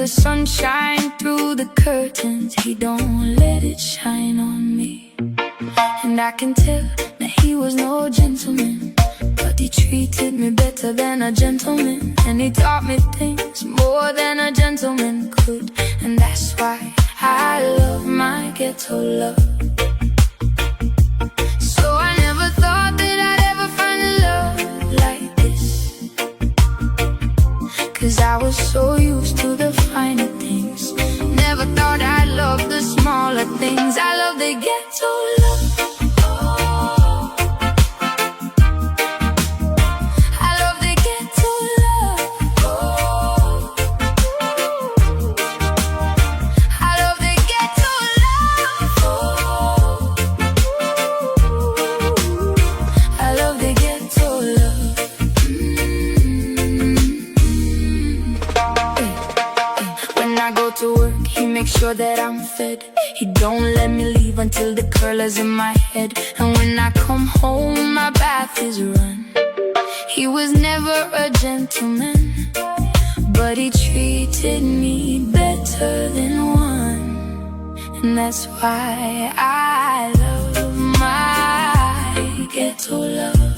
the sun shine through the curtains, he don't let it shine on me. And I can tell that he was no gentleman, but he treated me better than a gentleman. And he taught me things more than a gentleman could. And that's why I love my ghetto love. So I never thought that I'd ever find a love like this, 'cause I was so used to the finer things. Never thought I'd love the smaller things. I love the ghetto love. To work, he makes sure that I'm fed. He don't let me leave until the curler's in my head. And when I come home, my bath is run. He was never a gentleman, but he treated me better than one. And that's why I love my ghetto love.